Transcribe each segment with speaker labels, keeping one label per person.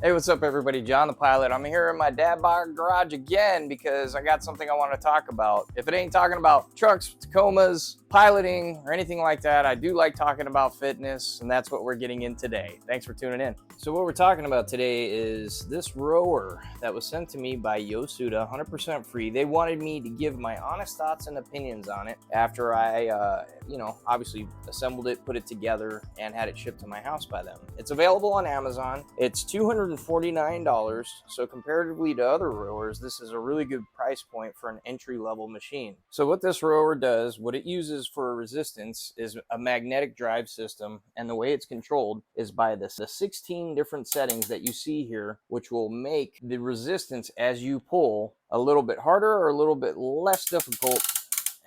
Speaker 1: Hey, what's up everybody? John the Pilot. I'm here in my dad bod garage again because I got something I want to talk about. If it ain't talking about trucks, Tacomas, piloting, or anything like that, I do like talking about fitness, and that's what we're getting in today. Thanks for tuning in. So what we're talking about today is this rower that was sent to me by Yosuda, 100% free. They wanted me to give my honest thoughts and opinions on it after I, obviously assembled it, put it together, and had it shipped to my house by them. It's available on Amazon. It's $249, so comparatively to other rowers, this is a really good price point for an entry-level machine. So what this rower does, what it uses for resistance, is a magnetic drive system, and the way it's controlled is by the 16 different settings that you see here, which will make the resistance as you pull a little bit harder or a little bit less difficult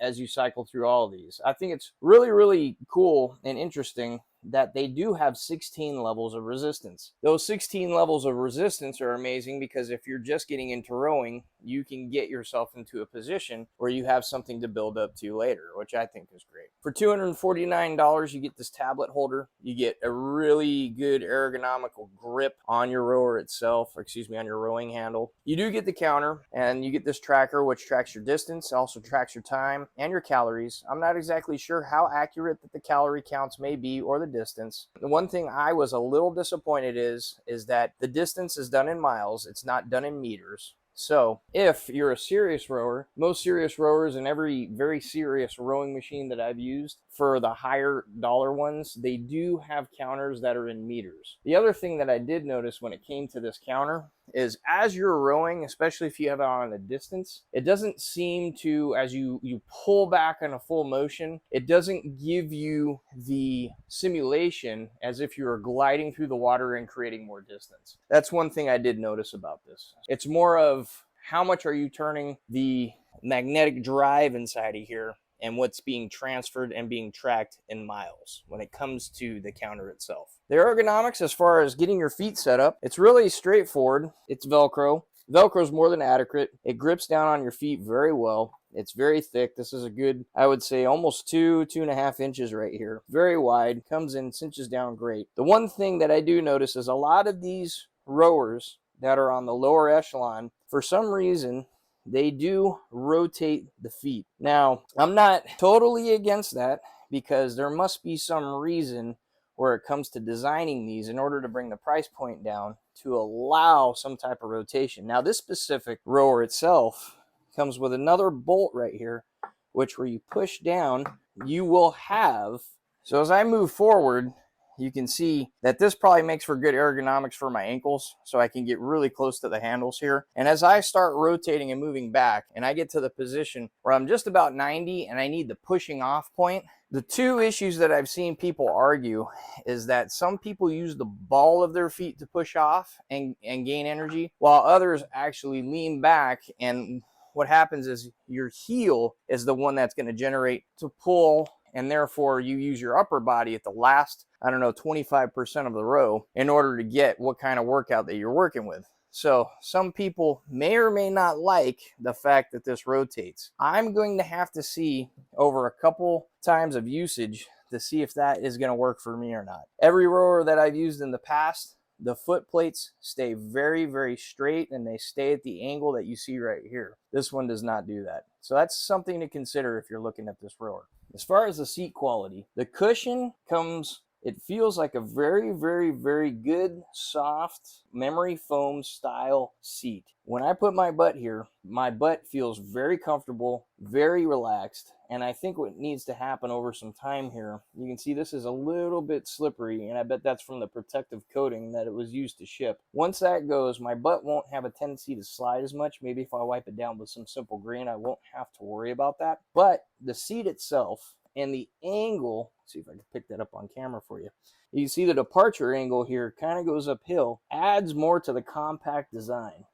Speaker 1: as you cycle through all of these. I think it's really, really cool and interesting that they do have 16 levels of resistance. Those 16 levels of resistance are amazing because if you're just getting into rowing, you can get yourself into a position where you have something to build up to later, which I think is great. For $249, you get this tablet holder. You get a really good ergonomical grip on your rower itself, on your rowing handle. You do get the counter, and you get this tracker, which tracks your distance, also tracks your time and your calories. I'm not exactly sure how accurate that the calorie counts may be or the distance. The one thing I was a little disappointed is that the distance is done in miles. It's not done in meters. So if you're a serious rower, most serious rowers and every very serious rowing machine that I've used for the higher dollar ones, they do have counters that are in meters. The other thing that I did notice when it came to this counter is as you're rowing, especially if you have it on a distance, it doesn't seem to, as you pull back in a full motion, it doesn't give you the simulation as if you were gliding through the water and creating more distance. That's one thing I did notice about this. It's more of how much are you turning the magnetic drive inside of here and what's being transferred and being tracked in miles when it comes to the counter itself. The ergonomics, as far as getting your feet set up, it's really straightforward. It's Velcro. Velcro is more than adequate. It grips down on your feet very well. It's very thick. This is a good, I would say, almost 2.5 inches right here. Very wide, comes in, cinches down great. The one thing that I do notice is a lot of these rowers that are on the lower echelon, for some reason, they do rotate the feet. Now, I'm not totally against that because there must be some reason where it comes to designing these in order to bring the price point down to allow some type of rotation. Now, this specific rower itself comes with another bolt right here, which where you push down, you will have, so as I move forward, you can see that this probably makes for good ergonomics for my ankles, so I can get really close to the handles here. And as I start rotating and moving back, and I get to the position where I'm just about 90 and I need the pushing off point, the two issues that I've seen people argue is that some people use the ball of their feet to push off and gain energy, while others actually lean back, and what happens is your heel is the one that's going to generate to pull, and therefore you use your upper body at the last, 25% of the row in order to get what kind of workout that you're working with. So some people may or may not like the fact that this rotates. I'm going to have to see over a couple times of usage to see if that is going to work for me or not. Every rower that I've used in the past, the foot plates stay very, very straight and they stay at the angle that you see right here. This one does not do that. So that's something to consider if you're looking at this rower. As far as the seat quality, the cushion comes, it feels like a very, very, very good, soft, memory foam style seat. When I put my butt here, my butt feels very comfortable, very relaxed, and I think what needs to happen over some time here, you can see this is a little bit slippery, and I bet that's from the protective coating that it was used to ship. Once that goes, my butt won't have a tendency to slide as much. Maybe if I wipe it down with some simple green, I won't have to worry about that. But the seat itself and the angle, let's see if I can pick that up on camera for you. You see the departure angle here kind of goes uphill, adds more to the compact design.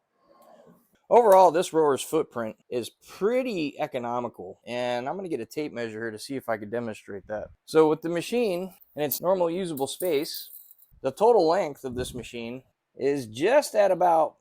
Speaker 1: Overall, this rower's footprint is pretty economical, and I'm going to get a tape measure here to see if I can demonstrate that. So with the machine and its normal usable space, the total length of this machine is just at about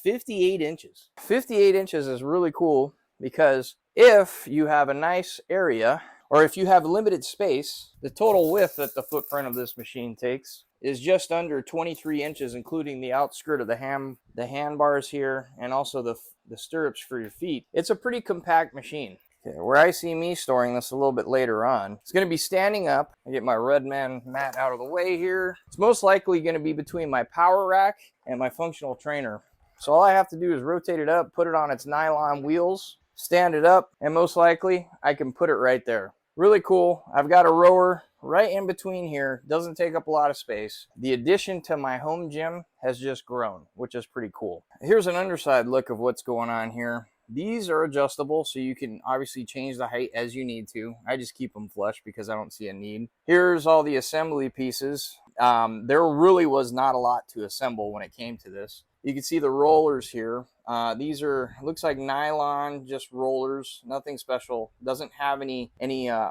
Speaker 1: 58 inches. 58 inches is really cool because if you have a nice area or if you have limited space, the total width that the footprint of this machine takes is just under 23 inches, including the outskirt of the handbars here, and also the stirrups for your feet. It's a pretty compact machine. Okay, where I see me storing this a little bit later on, it's going to be standing up. I get my Redman mat out of the way here. It's most likely going to be between my power rack and my functional trainer. So all I have to do is rotate it up, put it on its nylon wheels, stand it up, and most likely I can put it right there. Really cool. I've got a rower right in between here. Doesn't take up a lot of space. The addition to my home gym has just grown, which is pretty cool. Here's an underside look of what's going on here. These are adjustable, so you can obviously change the height as you need to. I just keep them flush because I don't see a need. Here's all the assembly pieces. There really was not a lot to assemble when it came to this. You can see the rollers here. These are, looks like nylon, just rollers, nothing special. Doesn't have any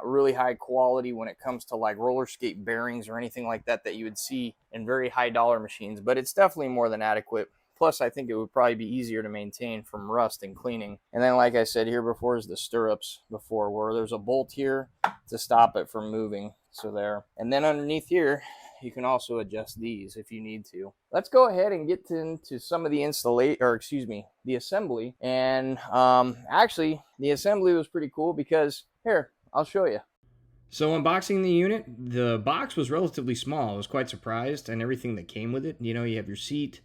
Speaker 1: really high quality when it comes to like roller skate bearings or anything like that that you would see in very high dollar machines, but it's definitely more than adequate. Plus, I think it would probably be easier to maintain from rust and cleaning. And then, like I said here before, is the stirrups before, where there's a bolt here to stop it from moving. So there. And then underneath here, you can also adjust these if you need to. Let's go ahead and get into some of the the assembly. And actually, the assembly was pretty cool because, here, I'll show you. So unboxing the unit, the box was relatively small. I was quite surprised, and everything that came with it. You know, you have your seat.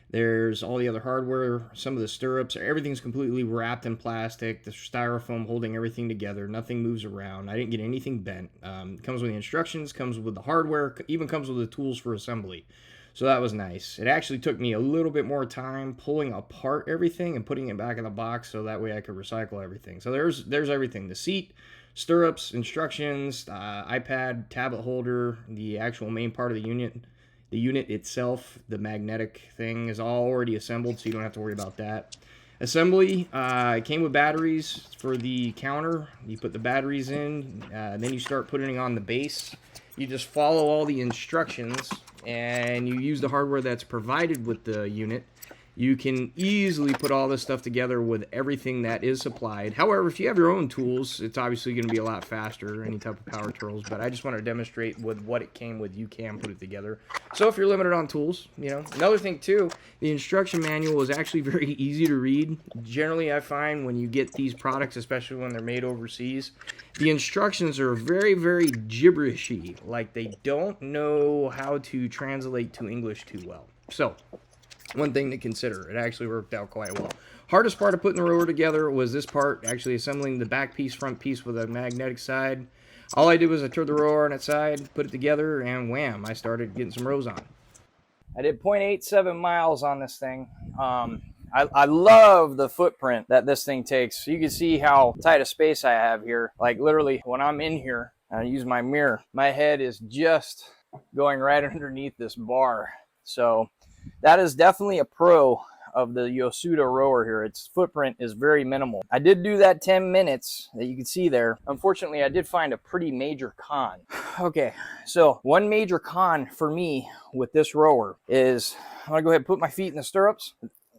Speaker 1: There's all the other hardware, some of the stirrups, everything's completely wrapped in plastic, the styrofoam holding everything together, nothing moves around. I didn't get anything bent. Comes with the instructions, comes with the hardware, even comes with the tools for assembly. So that was nice. It actually took me a little bit more time pulling apart everything and putting it back in the box so that way I could recycle everything. So there's everything. The seat, stirrups, instructions, iPad, tablet holder, the actual main part of the unit. The unit itself, the magnetic thing, is all already assembled, so you don't have to worry about that. Assembly, it came with batteries for the counter. You put the batteries in, then you start putting on the base. You just follow all the instructions, and you use the hardware that's provided with the unit. You can easily put all this stuff together with everything that is supplied. However, if you have your own tools, it's obviously going to be a lot faster, any type of power tools, but I just want to demonstrate with what it came with, you can put it together. So if you're limited on tools, you know. Another thing too, the instruction manual is actually very easy to read. Generally, I find when you get these products, especially when they're made overseas, the instructions are very, very gibberishy. Like they don't know how to translate to English too well. So one thing to consider. It actually worked out quite well. Hardest part of putting the rower together was this part, actually assembling the back piece, front piece with a magnetic side. All I did was I turned the rower on its side, put it together, and wham, I started getting some rows on. I did 0.87 miles on this thing. I love the footprint that this thing takes. You can see how tight a space I have here. Like literally when I'm in here, I use my mirror, my head is just going right underneath this bar. So that is definitely a pro of the Yosuda rower here. Its footprint is very minimal. I did do that 10 minutes that you can see there. Unfortunately, I did find a pretty major con. Okay, so one major con for me with this rower is, I'm gonna go ahead and put my feet in the stirrups.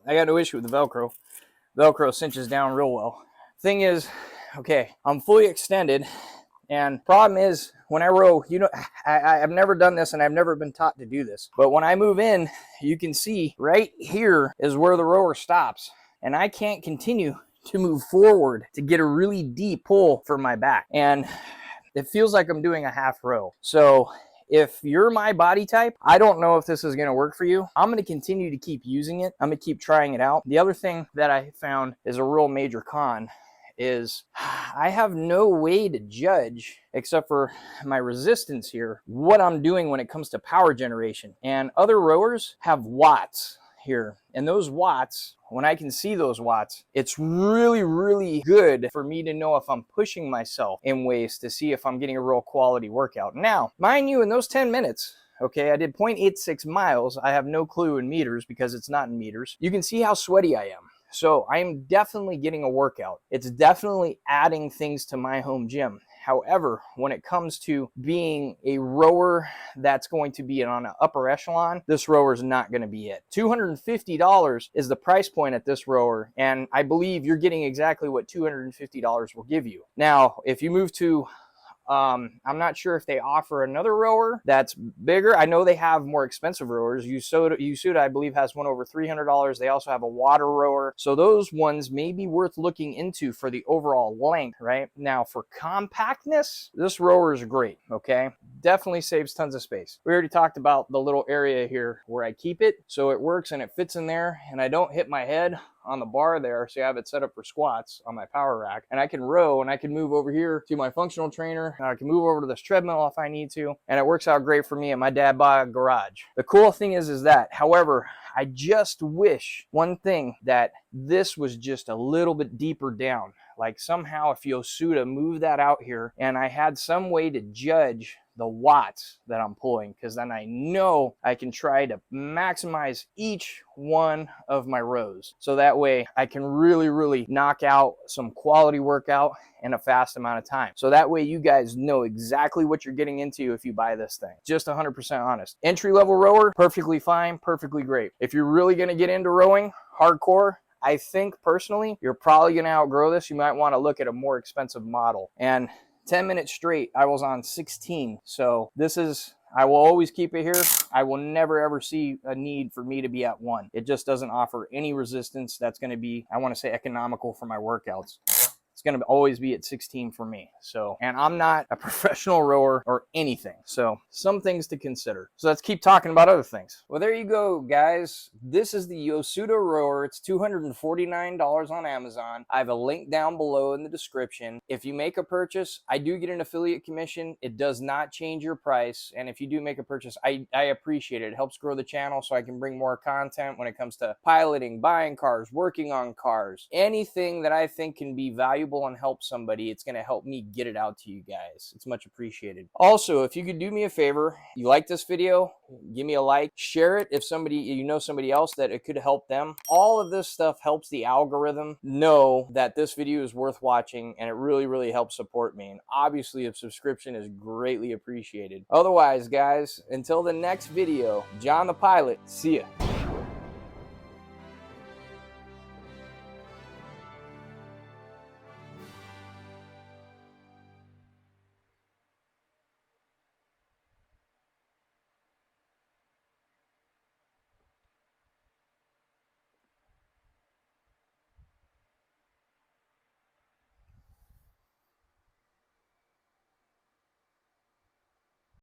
Speaker 1: I got no issue with the Velcro. Velcro cinches down real well. Thing is, okay, I'm fully extended, and problem is, when I row, you know, I've never done this and I've never been taught to do this. But when I move in, you can see right here is where the rower stops. And I can't continue to move forward to get a really deep pull for my back. And it feels like I'm doing a half row. So if you're my body type, I don't know if this is going to work for you. I'm going to continue to keep using it. I'm going to keep trying it out. The other thing that I found is a real major con is I have no way to judge, except for my resistance here, what I'm doing when it comes to power generation. And other rowers have watts here. And those watts, when I can see those watts, it's really, really good for me to know if I'm pushing myself in ways to see if I'm getting a real quality workout. Now, mind you, in those 10 minutes, okay, I did 0.86 miles. I have no clue in meters because it's not in meters. You can see how sweaty I am. So I'm definitely getting a workout. It's definitely adding things to my home gym. However, when it comes to being a rower that's going to be on an upper echelon, this rower is not going to be it. $250 is the price point at this rower, and I believe you're getting exactly what $250 will give you. Now, if you move to I'm not sure if they offer another rower that's bigger. I know they have more expensive rowers. Yosuda, I believe, has one over $300. They also have a water rower. So those ones may be worth looking into for the overall length, right? Now for compactness, this rower is great, okay? Definitely saves tons of space. We already talked about the little area here where I keep it. So it works and it fits in there, and I don't hit my head on the bar there. So I have it set up for squats on my power rack, and I can row, and I can move over here to my functional trainer. I can move over to this treadmill if I need to, and it works out great for me at my dad bod garage. The cool thing is that, however, I just wish one thing, that this was just a little bit deeper down. Like somehow if yosuda moved that out here and I had some way to judge the watts that I'm pulling, because then I know I can try to maximize each one of my rows. So that way I can really knock out some quality workout in a fast amount of time. So that way you guys know exactly what you're getting into if you buy this thing. Just 100% honest. Entry-level rower, perfectly fine, perfectly great. If you're really gonna get into rowing hardcore, I think personally, you're probably gonna outgrow this. You might wanna look at a more expensive model. And 10 minutes straight, I was on 16. So this is, I will always keep it here. I will never ever see a need for me to be at 1. It just doesn't offer any resistance that's gonna be, I wanna say, economical for my workouts. It's going to always be at 16 for me. So, and I'm not a professional rower or anything. So some things to consider. So let's keep talking about other things. Well, there you go, guys. This is the yosuda rower. It's $249 on Amazon. I have a link down below in the description. If you make a purchase, I do get an affiliate commission. It does not change your price. And if you do make a purchase, I appreciate it. It helps grow the channel so I can bring more content when it comes to piloting, buying cars, working on cars, anything that I think can be valuable and help somebody. It's going to help me get it out to you guys. It's much appreciated. Also, if you could do me a favor, you like this video, give me a like, share it if somebody, you know, somebody else that it could help them. All of this stuff helps the algorithm know that this video is worth watching, and it really helps support me. And obviously a subscription is greatly appreciated. Otherwise, guys, until the next video, John the Pilot, see ya.